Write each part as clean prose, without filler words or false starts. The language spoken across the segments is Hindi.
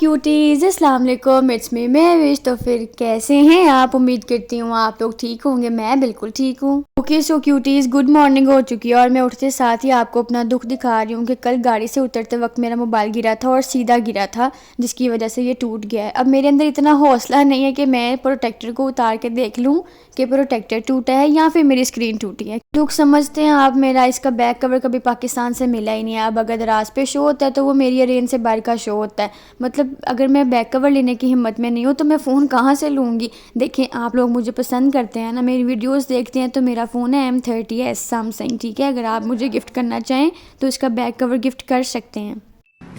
क्यूटीज अस्सलाम वालेकुम, इट्स मी महविश। तो फिर कैसे हैं आप? उम्मीद करती हूँ आप लोग ठीक होंगे। मैं बिल्कुल ठीक हूँ। Okay so cuties, good morning हो चुकी है और मैं उठते साथ ही आपको अपना दुख दिखा रही हूँ कि कल गाड़ी से उतरते वक्त मेरा मोबाइल गिरा था और सीधा गिरा था, जिसकी वजह से ये टूट गया है। अब मेरे अंदर इतना हौसला नहीं है कि मैं प्रोटेक्टर को उतार के देख लूँ कि प्रोटेक्टर टूटा है या फिर मेरी स्क्रीन टूटी है। दुख समझते हैं आप मेरा। इसका बैक कवर कभी पाकिस्तान से मिला ही नहीं है। अब अगर दराज पे शो होता है तो वो मेरी रेंज से बाहर का शो होता है। मतलब अगर मैं बैक कवर लेने की हिम्मत में नहीं हूँ तो मैं फ़ोन कहाँ से लूँगी? देखें, आप लोग मुझे पसंद करते हैं ना, मेरी वीडियोस देखते हैं, तो मेरा फ़ोन है M30S सैमसंग, ठीक है। अगर आप मुझे गिफ्ट करना चाहें तो इसका बैक कवर गिफ्ट कर सकते हैं।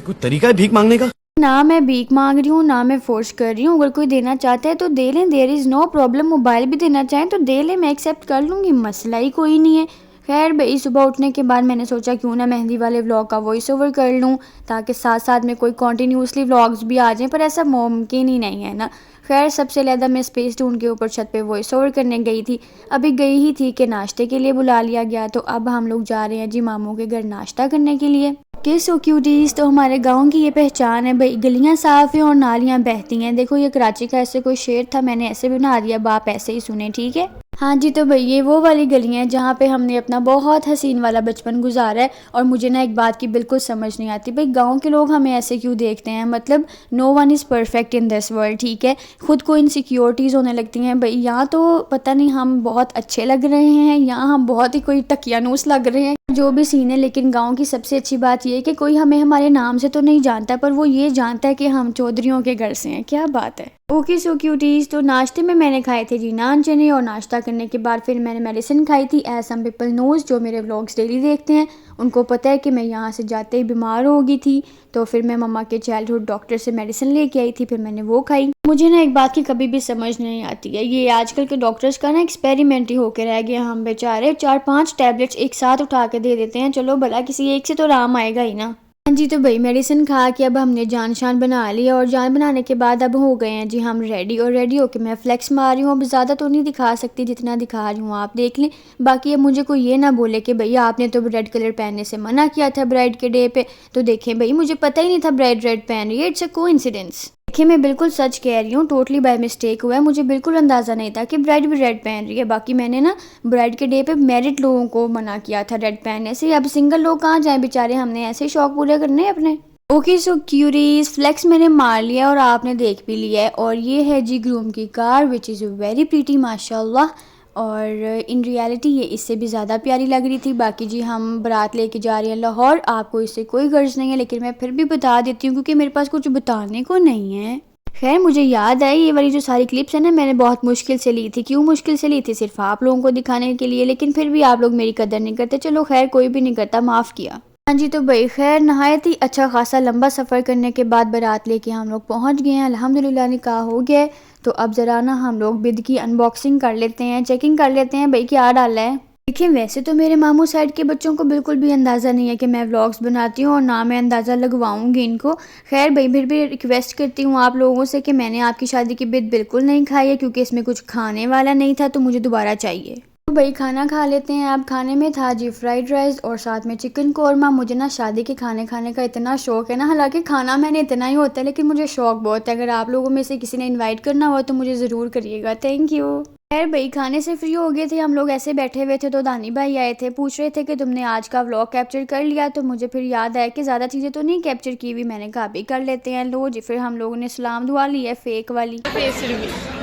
कोई तरीका है भीख मांगने का? ना मैं भीख मांग रही हूँ ना मैं फोर्स कर रही हूँ। अगर कोई देना चाहता है तो दे लें, there is no problem. Mobile भी देना चाहें तो दे लें, मैं एक्सेप्ट कर लूँगी, मसला ही कोई नहीं है। खैर भाई, सुबह उठने के बाद मैंने सोचा क्यों ना मेहंदी वाले व्लॉग का वॉइस ओवर कर लूँ, ताकि साथ साथ में कोई कॉन्टीन्यूसली व्लॉग्स भी आ जाएं, पर ऐसा मुमकिन ही नहीं है ना। खैर, सबसे ज़्यादा मैं स्पेस ढूंढ के ऊपर छत पे वॉइस ओवर करने गई थी। अभी गई ही थी कि नाश्ते के लिए बुला लिया गया, तो अब हम लोग जा रहे हैं जी मामू के घर नाश्ता करने के लिए। के सो क्यूटीज, तो हमारे गांव की ये पहचान है भाई, गलियां साफ़ हैं और नालियां बहती हैं। देखो, ये कराची का ऐसे कोई शेर था, मैंने ऐसे बना दिया, बाप ऐसे ही सुने, ठीक है। हाँ जी, तो भाई ये वो वाली गलियां हैं जहाँ पे हमने अपना बहुत हसीन वाला बचपन गुजारा है। और मुझे ना एक बात की बिल्कुल समझ नहीं आती भाई, गांव के लोग हमें ऐसे क्यों देखते हैं? मतलब no one is perfect in this world, ठीक है। खुद को इनसिक्योरिटीज़ होने लगती हैं भाई, यहाँ तो पता नहीं हम बहुत अच्छे लग रहे हैं, यहाँ हम बहुत ही कोई तकियानूस लग रहे हैं, जो भी सीन है। लेकिन गांव की सबसे अच्छी बात यह है कि कोई हमें हमारे नाम से तो नहीं जानता, पर वो ये जानता है कि हम चौधरियों के घर से हैं। क्या बात है। ओके सो क्यूटीज, तो नाश्ते में मैंने खाए थे जी नान चने, और नाश्ता करने के बाद फिर मैंने मेडिसिन खाई थी। एज सम पीपल नोज, जो मेरे व्लॉग्स डेली देखते हैं उनको पता है कि मैं यहाँ से जाते ही बीमार हो गई थी। तो फिर मैं मम्मा के चाइल्डहुड डॉक्टर से मेडिसिन लेके आई थी, फिर मैंने वो खाई। मुझे ना एक बात की कभी भी समझ नहीं आती है, ये आजकल के डॉक्टर्स का ना एक्सपेरिमेंट ही होके रह गया। हम बेचारे 4-5 टैबलेट्स एक साथ उठा के दे देते हैं, चलो भला किसी एक से तो आराम आएगा ही ना। हाँ जी, तो भाई मेडिसिन खा के अब हमने जान शान बना ली, और जान बनाने के बाद अब हो गए हैं जी हम रेडी। और रेडी होके मैं फ्लेक्स मार रही हूँ। अब ज़्यादा तो नहीं दिखा सकती जितना दिखा रही हूँ, आप देख लें। बाकी अब मुझे कोई ये ना बोले कि भैया आपने तो रेड कलर पहनने से मना किया था ब्राइड के डे पे। तो देखें भाई, मुझे पता ही नहीं था ब्राइड रेड पहन रही है, इट्स अ कोइंसिडेंस। देखिए, मैं बिल्कुल सच कह रही हूँ, टोटली बाय मिस्टेक हुआ है। मुझे बिल्कुल अंदाज़ा नहीं था कि ब्राइड भी रेड पहन रही है। बाकी मैंने ना ब्राइड के डे पे मैरिड लोगों को मना किया था रेड पहनने से। अब सिंगल लोग कहाँ जाएं बेचारे, हमने ऐसे ही शौक पूरे करने हैं अपने। ओके सो क्यूरीज, फ्लेक्स मैंने मार लिया और आपने देख भी लिया है। और ये है जी ग्रूम की car, which is very pretty माशाल्लाह। और इन रियलिटी ये इससे भी ज़्यादा प्यारी लग रही थी। बाकी जी हम बारात लेके जा रहे हैं लाहौर, आपको इससे कोई गर्ज नहीं है, लेकिन मैं फिर भी बता देती हूँ क्योंकि मेरे पास कुछ बताने को नहीं है। खैर, मुझे याद आई ये वाली जो सारी क्लिप्स है ना, मैंने बहुत मुश्किल से ली थी। क्यों मुश्किल से ली थी? सिर्फ आप लोगों को दिखाने के लिए, लेकिन फिर भी आप लोग मेरी कदर नहीं करते। चलो खैर, कोई भी नहीं करता, माफ़ किया। हाँ जी, तो भाई खैर, नहायत ही अच्छा खासा लंबा सफ़र करने के बाद बारात लेके हम लोग पहुँच गए हैं। अल्हम्दुलिल्लाह निकाह हो गया है। तो अब ज़रा ना हम लोग बिद की अनबॉक्सिंग कर लेते हैं, चेकिंग कर लेते हैं भाई क्या डाला है। देखिए, वैसे तो मेरे मामू साइड के बच्चों को बिल्कुल भी अंदाज़ा नहीं है कि मैं व्लॉग्स बनाती हूँ, और ना मैं अंदाज़ा लगवाऊंगी इनको। खैर भाई, फिर भी रिक्वेस्ट करती हूँ आप लोगों से कि मैंने आपकी शादी की बिद बिल्कुल नहीं खाई है, क्योंकि इसमें कुछ खाने वाला नहीं था, तो मुझे दोबारा चाहिए। तो भाई खाना खा लेते हैं। अब खाने में था जी फ्राइड राइस और साथ में चिकन कौरमा। मुझे ना शादी के खाने खाने का इतना शौक है ना, हालांकि खाना मैंने इतना ही होता है, लेकिन मुझे शौक बहुत है। अगर आप लोगों में से किसी ने इनवाइट करना हो तो मुझे ज़रूर करिएगा, थैंक यू। खैर भाई, खाने से फ्री हो गए थे हम लोग, ऐसे बैठे हुए थे तो दानी भाई आए थे, पूछ रहे थे कि तुमने आज का व्लॉग कैप्चर कर लिया? तो मुझे फिर याद आया कि ज़्यादा चीज़ें तो नहीं कैप्चर की हुई, मैंने कहा भी कर लेते हैं। लो जी, फिर हम लोगों ने सलाम दुआ ली है, फेक वाली। फेस रिवील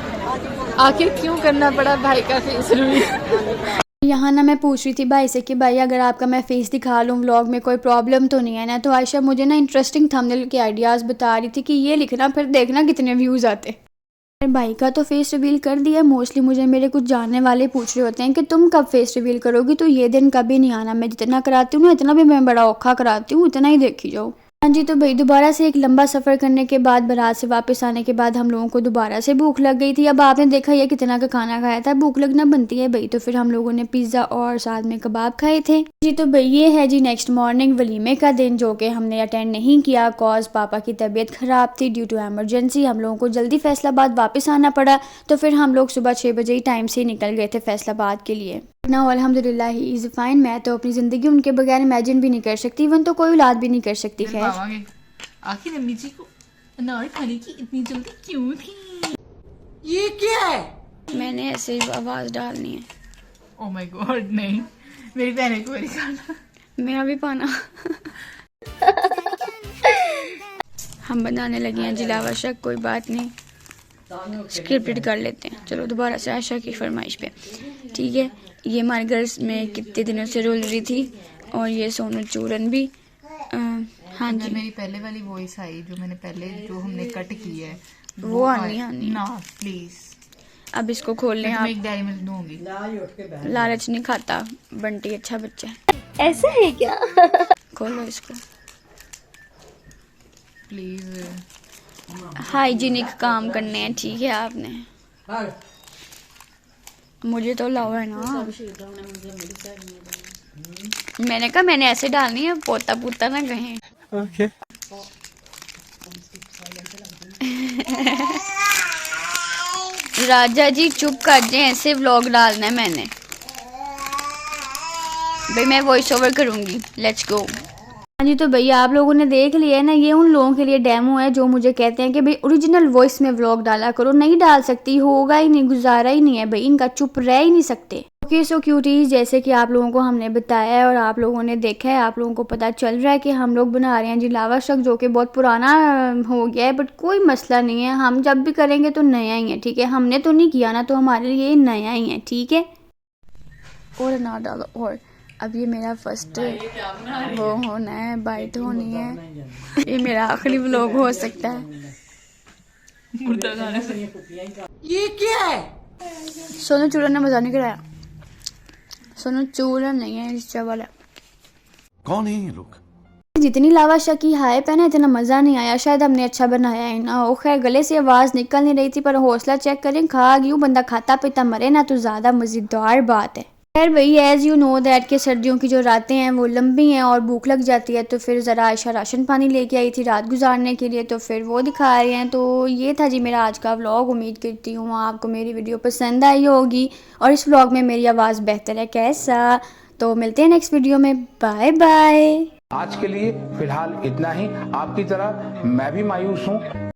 आखिर क्यों करना पड़ा भाई का फेस रिवील? यहाँ ना मैं पूछ रही थी भाई से कि भाई अगर आपका मैं फेस दिखा लूँ व्लॉग में कोई प्रॉब्लम तो नहीं है ना? तो आयशा मुझे ना इंटरेस्टिंग थंबनेल के आइडियाज़ बता रही थी कि ये लिखना, फिर देखना कितने व्यूज़ आते। मेरे भाई का तो फेस रिवील कर दिया। मोस्टली मुझे मेरे कुछ जानने वाले पूछ रहे होते हैं कि तुम कब फेस रिवील करोगी? तो ये दिन कभी नहीं आना, मैं जितना कराती हूँ ना इतना भी मैं बड़ा औखा कराती हूँ, इतना ही देखी जाओ। हाँ जी, तो भाई दोबारा से एक लंबा सफ़र करने के बाद, बारात से वापस आने के बाद हम लोगों को दोबारा से भूख लग गई थी। अब आपने देखा ये कितना का खाना खाया था, भूख लगना बनती है भाई। तो फिर हम लोगों ने पिज़्ज़ा और साथ में कबाब खाए थे जी। तो भाई ये है जी नेक्स्ट मॉर्निंग, वलीमे का दिन, जो कि हमने अटेंड नहीं किया कॉज पापा की तबीयत ख़राब थी। ड्यू टू एमरजेंसी हम लोगों को जल्दी फैसलाबाद वापस आना पड़ा। तो फिर हम लोग सुबह 6 बजे ही टाइम से निकल गए थे फैसलाबाद के लिए ना। अल्हम्दुलिल्लाह ही इज़ फ़ाइन। मैं तो अपनी ज़िंदगी उनके बगैर इमेजिन भी नहीं कर सकती, इवन तो कोई औलाद भी नहीं कर सकती। खैर आखिर अम्मी जी को अनार खाने की इतनी जल्दी क्यों थी? मैंने ऐसे ही आवाज़ डालनी है। ओह माय गॉड, नहीं, मेरी बहन को मेरी खाना। मेरा भी पाना। हम बनाने लगे हैं जिलावा शक, कोई बात नहीं, स्क्रिप्टेड कर लेते हैं। चलो दोबारा से आशा की फरमाइश पे, ठीक है। ये हमारे घर में कितने दिनों से रुल रही थी, और ये सोनू चूरन भी। हाँ जी, मेरी पहले वाली वॉइस आई जो मैंने पहले जो हमने कट की है वो आनी ना प्लीज। अब इसको खोल लें मैं आप। एक डायरी मिल्क दूंगी। लालच नहीं खाता, बंटी अच्छा बच्चा है। ऐसा है क्या? खोलो इसको। प्लीज हाइजीनिक काम करने हैं, ठीक है आपने। मुझे तो लाओ है ना, मैंने कहा मैंने ऐसे डालनी है, पोता पोता ना कहें। ओके। राजा जी चुप कर जाए, ऐसे व्लॉग डालना है मैंने। भाई मैं वॉइस ओवर करूंगी, लेट्स गो। हाँ जी, तो भैया आप लोगों ने देख लिया है ना, ये उन लोगों के लिए डेमो है जो मुझे कहते हैं कि भाई ओरिजिनल वॉइस में व्लॉग डाला करो। नहीं डाल सकती, होगा ही नहीं, गुजारा ही नहीं है भाई इनका, चुप रह ही नहीं सकते। ओके सो क्यूटीज, जैसे कि आप लोगों को हमने बताया है और आप लोगों ने देखा है, आप लोगों को पता चल रहा है कि हम लोग बना रहे हैं जिलावा शक, जो कि बहुत पुराना हो गया है, बट कोई मसला नहीं है। हम जब भी करेंगे तो नया ही है, ठीक है। हमने तो नहीं किया ना, तो हमारे लिए नया ही है, ठीक है। और ना डालो। और अब ये मेरा फर्स्ट वो होना है, बाइट होनी है। ये मेरा आखिरी व्लॉग हो सकता है। मुर्दा खाने से सोनू चूरन ने मजा नहीं कराया। सोनू चूरन नहीं है, रिश्ता वाला। कौन है ये लोग? जितनी लावा शकी हाइप है ना, इतना मज़ा नहीं आया। शायद हमने अच्छा बनाया है ना। ओ खैर, गले से आवाज़ निकल नहीं रही थी, पर हौसला चेक करें, खा गई बंदा खाता पीता मरे ना, तो ज़्यादा मज़ेदार बात है। खैर भाई, एज़ यू नो दैट कि सर्दियों की जो रातें हैं वो लंबी हैं और भूख लग जाती है, तो फिर ज़रा आयशा राशन पानी लेके आई थी रात गुजारने के लिए, तो फिर वो दिखा रहे हैं। तो ये था जी मेरा आज का व्लॉग। उम्मीद करती हूँ आपको मेरी वीडियो पसंद आई होगी और इस व्लॉग में मेरी आवाज़ बेहतर है कैसा। तो मिलते हैं नेक्स्ट वीडियो में, बाय बाय। आज के लिए फिलहाल इतना ही। आपकी तरह मैं भी मायूस हूँ।